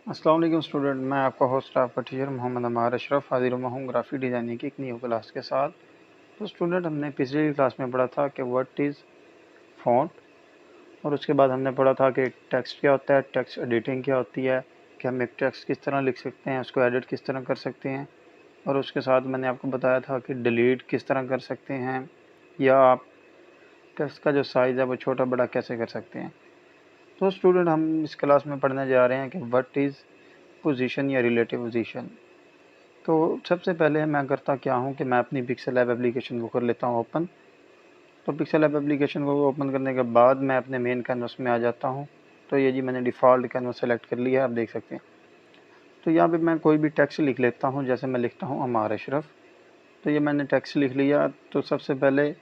अस्सलाम वालेकुम स्टूडेंट, मैं आपका होस्ट आपका टीचर मोहम्मद अमार अशरफ हाजिर हुआ हूँ ग्राफिक डिज़ाइनिंग की एक न्यू क्लास के साथ। तो स्टूडेंट, हमने पिछली क्लास में पढ़ा था कि व्हाट इज़ फ़ॉन्ट, और उसके बाद हमने पढ़ा था कि टेक्स्ट क्या होता है, टेक्स्ट एडिटिंग क्या होती है, कि हम एक टेक्स्ट किस तरह लिख सकते हैं, उसको एडिट किस तरह कर सकते हैं, और उसके साथ मैंने आपको बताया था कि डिलीट किस तरह कर सकते हैं, या आप टेक्स्ट का जो साइज़ है वो छोटा बड़ा कैसे कर सकते हैं। तो स्टूडेंट, हम इस क्लास में पढ़ने जा रहे हैं कि व्हाट इज़ पोजीशन या रिलेटिव पोजीशन। तो सबसे पहले मैं करता क्या हूँ कि मैं अपनी पिक्सल ऐप एप्लीकेशन को कर लेता हूँ ओपन। तो पिक्सल ऐप एप्लीकेशन को ओपन करने के बाद मैं अपने मेन कैनवस में आ जाता हूँ। तो ये जी मैंने डिफ़ॉल्ट कैनवस सेलेक्ट कर लिया है, आप देख सकते हैं। तो यहाँ पे मैं कोई भी टेक्स्ट लिख लेता हूँ, जैसे मैं लिखता हूँ अमार अशरफ। तो ये मैंने टेक्स्ट लिख लिया। तो सबसे पहले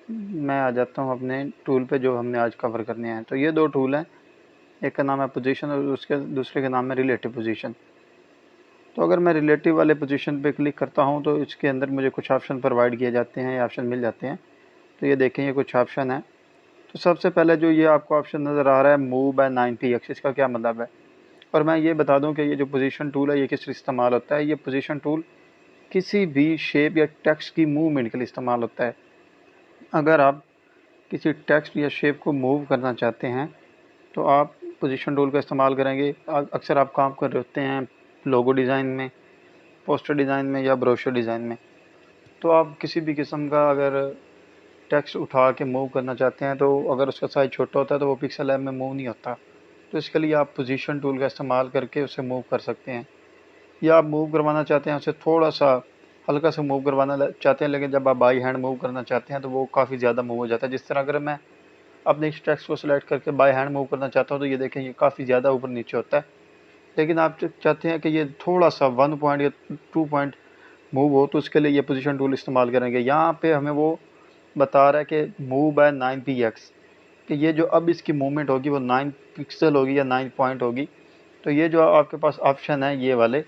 मैं आ जाता हूँ अपने टूल पे जो हमने आज कवर करने हैं। तो ये दो टूल हैं, एक का नाम है पोजीशन और उसके दूसरे का नाम है रिलेटिव पोजीशन। तो अगर मैं रिलेटिव वाले पोजीशन पे क्लिक करता हूँ तो इसके अंदर मुझे कुछ ऑप्शन प्रोवाइड किए जाते हैं या ऑप्शन मिल जाते हैं। तो ये देखें, ये कुछ ऑप्शन है। तो सबसे पहले जो ये आपको ऑप्शन नज़र आ रहा है मूव बाय 90 एक्सिस, का क्या मतलब है। और मैं ये बता दूं कि ये जो पोजीशन टूल है ये किस लिए इस्तेमाल होता है। ये पोजीशन टूल किसी भी शेप या टेक्स्ट की मूवमेंट के लिए इस्तेमाल होता है। अगर आप किसी टेक्स्ट या शेप को मूव करना चाहते हैं तो आप पोजीशन टूल का इस्तेमाल करेंगे। अक्सर आप काम कर रहे होते हैं लोगो डिज़ाइन में, पोस्टर डिज़ाइन में या ब्रोशर डिज़ाइन में। तो आप किसी भी किस्म का अगर टेक्स्ट उठा के मूव करना चाहते हैं तो अगर उसका साइज़ छोटा होता है तो वो पिक्सल ऐप में मूव नहीं होता। तो इसके लिए आप पोजीशन टूल का इस्तेमाल करके उसे मूव कर सकते हैं। या आप मूव करवाना चाहते हैं उसे थोड़ा सा हल्का सा मूव करवाना चाहते हैं, लेकिन जब आप बाई हैंड मूव करना चाहते हैं तो वो काफ़ी ज़्यादा मूव हो जाता है। जिस तरह अगर मैं अपने इस टेक्स्ट को सिलेक्ट करके बाई हैंड मूव करना चाहता हूँ तो ये देखें, ये काफ़ी ज़्यादा ऊपर नीचे होता है। लेकिन आप चाहते हैं कि ये थोड़ा सा 1 पॉइंट या 2 पॉइंट मूव हो, तो उसके लिए ये पोजीशन टूल इस्तेमाल करेंगे। यहाँ पे हमें वो बता रहा है कि मूव बाय 9 px, कि ये जो अब इसकी मूवमेंट होगी वो 9 पिक्सल होगी या 9 पॉइंट होगी। तो ये जो आपके पास ऑप्शन है ये वाले,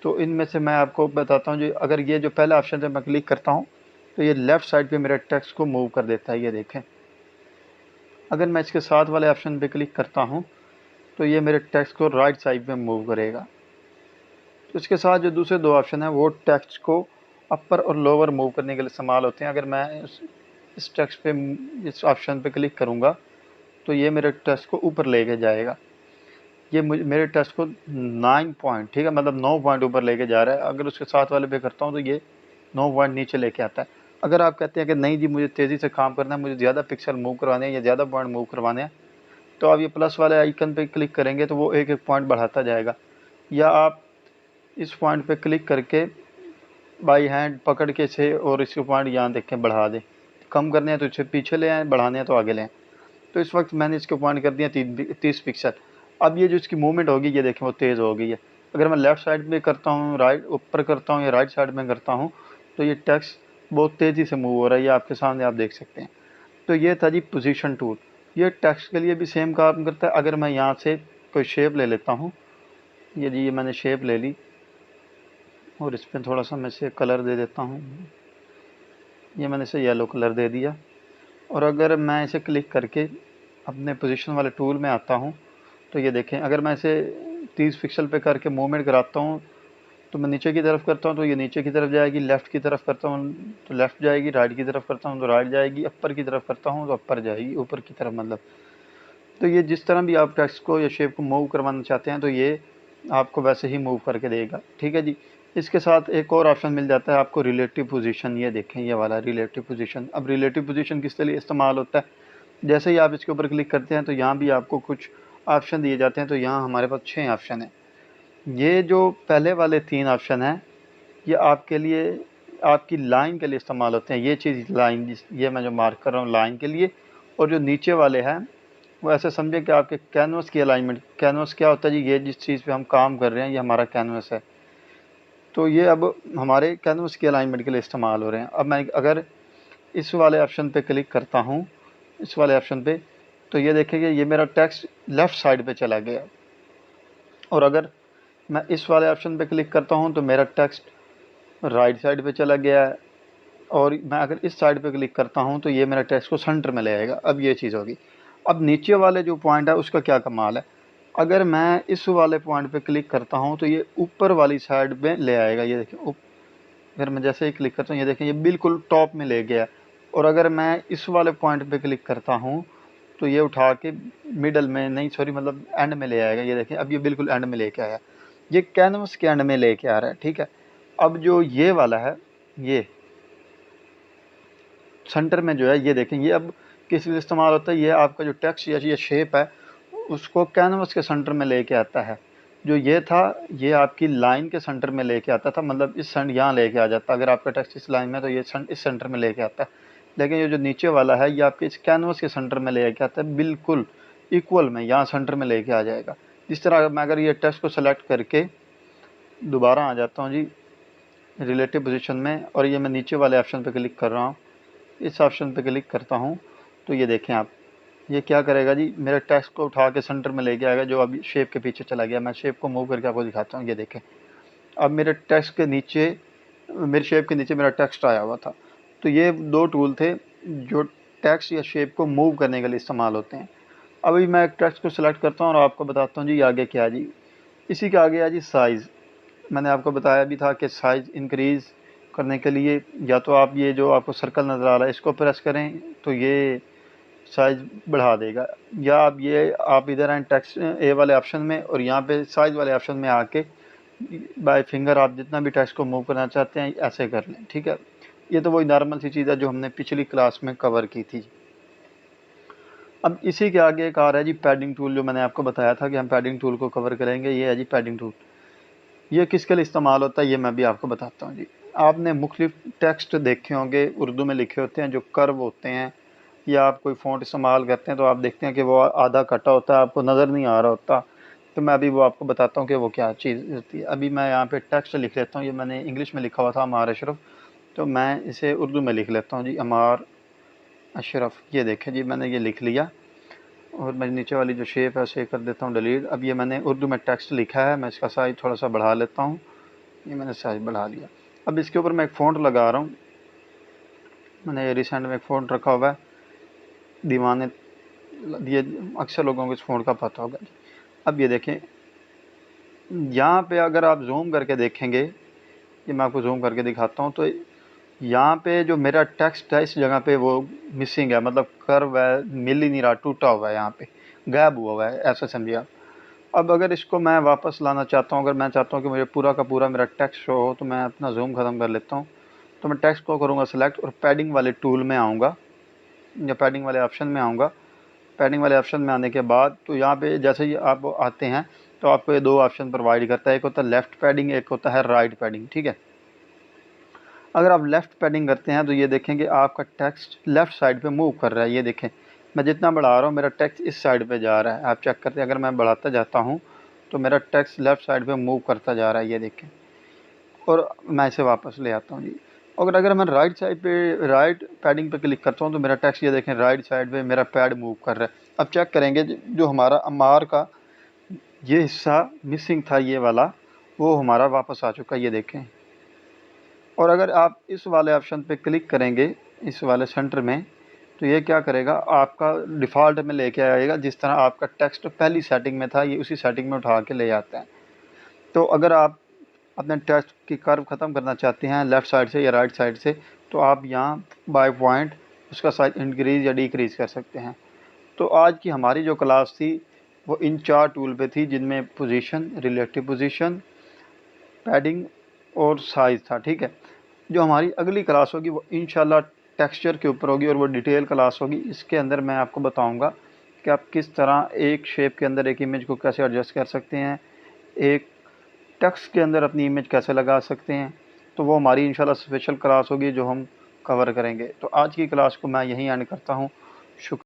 तो इनमें से मैं आपको बताता हूँ। जो अगर ये जो पहला ऑप्शन है मैं क्लिक करता हूँ तो ये लेफ़्ट साइड पे मेरे टेक्स्ट को मूव कर देता है, ये देखें। अगर मैं इसके साथ वाले ऑप्शन पे क्लिक करता हूँ तो ये मेरे टेक्स्ट को राइट साइड पे मूव करेगा। तो इसके साथ जो दूसरे दो ऑप्शन हैं वो टेक्स्ट को अपर और लोअर मूव करने के लिए इस्तेमाल होते हैं। अगर मैं इस टेक्स्ट पे इस ऑप्शन पे क्लिक करूँगा तो ये मेरे टेक्स्ट को ऊपर लेके जाएगा। ये मेरे टेक्स्ट को 9 पॉइंट, ठीक है, मतलब 9 पॉइंट ऊपर लेके जा रहा है। अगर उसके साथ वाले पे करता हूँ तो ये 9 पॉइंट नीचे लेके आता है। अगर आप कहते हैं कि नहीं जी मुझे तेज़ी से काम करना है, मुझे ज़्यादा पिक्सल मूव करवाने हैं या ज़्यादा पॉइंट मूव करवाने हैं, तो आप ये प्लस वाले आइकन पे क्लिक करेंगे तो वो एक एक पॉइंट बढ़ाता जाएगा। या आप इस पॉइंट पे क्लिक करके बाई हैंड पकड़ के इसे और इसके पॉइंट यहाँ देखें बढ़ा दें। कम करने हैं तो इसे पीछे ले आएँ, बढ़ाने हैं तो आगे ले आएँ। तो इस वक्त मैंने इसके पॉइंट कर दिया 30 पिक्सल। अब ये जो इसकी मूवमेंट होगी ये देखें वो तेज़ हो गई है। अगर मैं लेफ़्ट साइड में करता हूँ, राइट ऊपर करता हूँ या राइट साइड में करता हूँ तो ये टेक्स्ट बहुत तेज़ी से मूव हो रहा है। ये आपके सामने आप देख सकते हैं। तो ये था जी पोजीशन टूल। ये टेक्स्ट के लिए भी सेम काम करता है। अगर मैं यहाँ से कोई शेप ले लेता हूँ, ये जी ये मैंने शेप ले ली और इस पर थोड़ा सा मैं इसे कलर दे देता हूँ। ये मैंने इसे येलो कलर दे दिया। और अगर मैं इसे क्लिक करके अपने पोजीशन वाले टूल में आता हूँ तो ये देखें, अगर मैं इसे 30 पिक्सल पे करके मूवमेंट कराता हूँ तो मैं नीचे की तरफ करता हूँ तो ये नीचे की तरफ जाएगी, लेफ़्ट की तरफ करता हूँ तो लेफ़्ट जाएगी, राइट की तरफ करता हूँ तो राइट जाएगी, अपर की तरफ करता हूँ तो अपर जाएगी, ऊपर की तरफ मतलब। तो ये जिस तरह भी आप टेक्स्ट को या शेप को मूव करवाना चाहते हैं तो ये आपको वैसे ही मूव करके देगा, ठीक है जी। इसके साथ एक और ऑप्शन मिल जाता है आपको रिलेटिव पोजीशन। ये देखें, ये वाला रिलेटिव पोजीशन। अब रिलेटिव पोजीशन किस लिए इस्तेमाल होता है, जैसे ही आप इसके ऊपर क्लिक करते हैं तो यहाँ भी आपको कुछ ऑप्शन दिए जाते हैं। तो यहाँ हमारे पास 6 ऑप्शन हैं। ये जो पहले वाले 3 ऑप्शन हैं ये आपके लिए आपकी लाइन के लिए इस्तेमाल होते हैं। ये चीज़ लाइन, ये मैं जो मार्क कर रहा हूँ लाइन के लिए। और जो नीचे वाले हैं वो ऐसे समझें कि आपके कैनवस की अलाइनमेंट। कैनवस क्या होता है जी, ये जिस चीज़ पे हम काम कर रहे हैं ये हमारा कैनवस है। तो ये अब हमारे कैनवस की अलाइनमेंट के लिए इस्तेमाल हो रहे हैं। अब मैं अगर इस वाले ऑप्शन पे क्लिक करता हूँ, इस वाले ऑप्शन पे, तो ये देखेंगे ये मेरा टेक्स्ट लेफ़्ट साइड पे चला गया। और अगर मैं इस वाले ऑप्शन पे क्लिक करता हूँ तो मेरा टेक्स्ट राइट साइड पे चला गया है। और मैं अगर इस साइड पे क्लिक करता हूँ तो ये मेरा टेक्स्ट को सेंटर में ले आएगा। अब ये चीज़ होगी। अब नीचे वाले जो पॉइंट है उसका क्या कमाल है, अगर मैं इस वाले पॉइंट पे क्लिक करता हूँ तो ये ऊपर वाली साइड में ले आएगा, ये देखिए अगर मैं जैसे ही क्लिक करता हूँ ये देखें ये बिल्कुल टॉप में ले गया। और अगर मैं इस वाले पॉइंट पे क्लिक करता हूँ तो ये उठा के मिडल में, नहीं सॉरी मतलब एंड में ले आएगा। ये देखें अब ये बिल्कुल एंड में लेके आया, ये कैनवस के एंड में लेके आ रहा है, ठीक है। अब जो ये वाला है, ये सेंटर में जो है, ये देखें ये अब किस लिए इस्तेमाल होता है, ये आपका जो टेक्स्ट या ये शेप है उसको कैनवस के सेंटर में लेके आता है। जो ये था ये आपकी लाइन के सेंटर में लेके आता था, मतलब इस यहाँ लेके आ जाता, अगर आपका टेक्स्ट इस लाइन में तो ये इस सेंटर में लेके आता है। लेकिन ये जो नीचे वाला है ये आपके इस कैनवस के सेंटर में लेके आता है, बिल्कुल इक्वल में यहाँ सेंटर में लेके आ जाएगा। जिस तरह मैं अगर ये टेक्स्ट को सेलेक्ट करके दोबारा आ जाता हूँ जी रिलेटिव पोजीशन में, और ये मैं नीचे वाले ऑप्शन पे क्लिक कर रहा हूँ, इस ऑप्शन पे क्लिक करता हूँ तो ये देखें आप, ये क्या करेगा जी, मेरे टेक्स्ट को उठा के सेंटर में लेके आएगा जो अभी शेप के पीछे चला गया। मैं शेप को मूव करके आपको दिखाता हूँ, ये देखें अब मेरे टेक्स्ट के नीचे, मेरे शेप के नीचे मेरा टेक्स्ट आया हुआ था। तो ये दो टूल थे जो टेक्स्ट या शेप को मूव करने के लिए इस्तेमाल होते हैं। अभी मैं एक टेक्स्ट को सिलेक्ट करता हूँ और आपको बताता हूँ जी आगे क्या है जी। इसी के आगे है जी साइज़। मैंने आपको बताया भी था कि साइज़ इंक्रीज़ करने के लिए या तो आप ये जो आपको सर्कल नज़र आ रहा है इसको प्रेस करें तो ये साइज़ बढ़ा देगा, या आप इधर आए टेक्स्ट ए वाले ऑप्शन में और यहाँ पे साइज़ वाले ऑप्शन में आके बाय फिंगर आप जितना भी टेक्स्ट को मूव करना चाहते हैं ऐसे कर लें, ठीक है। ये तो वही नॉर्मल सी चीज़ है जो हमने पिछली क्लास में कवर की थी। अब इसी के आगे एक आ रहा है जी पैडिंग टूल, जो मैंने आपको बताया था कि हम पैडिंग टूल को कवर करेंगे। ये है जी पैडिंग टूल। ये किसके लिए इस्तेमाल होता है ये मैं भी आपको बताता हूँ जी। आपने मुख्तलिफ टेक्स्ट देखे होंगे उर्दू में लिखे होते हैं जो कर्व होते हैं, या आप कोई फ़ॉन्ट इस्तेमाल करते हैं तो आप देखते हैं कि वो आधा कटा होता है, आपको नज़र नहीं आ रहा होता। तो मैं अभी वो आपको बताता हूँ कि वो क्या चीज़ होती है। अभी मैं यहाँ पे टेक्स्ट लिख लेता हूँ, ये मैंने इंग्लिश में लिखा हुआ था अमार अशरफ, तो मैं इसे उर्दू में लिख लेता हूँ जी अमार अशरफ। ये देखें जी मैंने ये लिख लिया, और मैं नीचे वाली जो शेप है उसे कर देता हूँ डिलीट। अब ये मैंने उर्दू में टेक्स्ट लिखा है, मैं इसका साइज़ थोड़ा सा बढ़ा लेता हूँ, ये मैंने साइज़ बढ़ा लिया। अब इसके ऊपर मैं एक फ़ॉन्ट लगा रहा हूँ, मैंने रिसेंट में एक फ़ॉन्ट रखा हुआ है दीवाने, ये अक्सर लोगों को इस फ़ॉन्ट का पता होगा। अब ये देखें यहाँ पे अगर आप जूम करके देखेंगे, ये मैं आपको जूम करके दिखाता हूँ, तो यहाँ पे जो मेरा टेक्स्ट है इस जगह पे वो मिसिंग है, मतलब कर्व है, मिल ही नहीं रहा, टूटा हुआ है, यहाँ पे गायब हुआ है, ऐसा समझिए आप। अब अगर इसको मैं वापस लाना चाहता हूँ, अगर मैं चाहता हूँ कि मुझे पूरा का पूरा मेरा टेक्स्ट शो हो, तो मैं अपना जूम ख़त्म कर लेता हूँ। तो मैं टेक्स्ट को करूँगा सेलेक्ट और पैडिंग वाले टूल में आऊँगा या पैडिंग वाले ऑप्शन में आऊँगा। पैडिंग वाले ऑप्शन में आने के बाद तो यहाँ पे जैसे ही आप आते हैं तो आपको ये दो ऑप्शन प्रोवाइड करता है, एक होता है लेफ़्ट पैडिंग, एक होता है राइट पैडिंग, ठीक है। अगर आप लेफ़्ट पैडिंग करते हैं तो ये देखेंगे आपका टेक्स्ट लेफ़्ट साइड पे मूव कर रहा है। ये देखें मैं जितना बढ़ा रहा हूँ मेरा टेक्स्ट इस साइड पे जा रहा है, आप चेक करते हैं। अगर मैं बढ़ाता जाता हूँ तो मेरा टेक्स्ट लेफ़्ट साइड पे मूव करता जा रहा है, ये देखें। और मैं इसे वापस ले आता हूँ जी। और अगर मैं राइट साइड पे राइट पैडिंग पे क्लिक करता हूँ तो मेरा टेक्स्ट ये देखें राइट साइड पे मेरा पैड मूव कर रहा है। अब चेक करेंगे जो हमारा अमार का ये हिस्सा मिसिंग था ये वाला, वो हमारा वापस आ चुका है, ये देखें। और अगर आप इस वाले ऑप्शन पे क्लिक करेंगे इस वाले सेंटर में तो ये क्या करेगा, आपका डिफ़ॉल्ट में लेके आएगा जिस तरह आपका टेक्स्ट पहली सेटिंग में था, ये उसी सेटिंग में उठा के ले आता है। तो अगर आप अपने टेक्स्ट की कर्व ख़त्म करना चाहते हैं लेफ़्ट साइड से या राइट साइड से, तो आप यहाँ बाय पॉइंट उसका साइज इंक्रीज़ या डिक्रीज़ कर सकते हैं। तो आज की हमारी जो क्लास थी वो इन 4 टूल पे थी, जिनमें पोजीशन, रिलेटिव पोजीशन, पैडिंग और साइज़ था, ठीक है। जो हमारी अगली क्लास होगी वो इंशाल्लाह टेक्सचर के ऊपर होगी और वो डिटेल क्लास होगी। इसके अंदर मैं आपको बताऊंगा कि आप किस तरह एक शेप के अंदर एक इमेज को कैसे एडजस्ट कर सकते हैं, एक टेक्स्ट के अंदर अपनी इमेज कैसे लगा सकते हैं। तो वो हमारी इंशाल्लाह स्पेशल क्लास होगी जो हम कवर करेंगे। तो आज की क्लास को मैं यहीं एंड करता हूँ। शुक्रिया।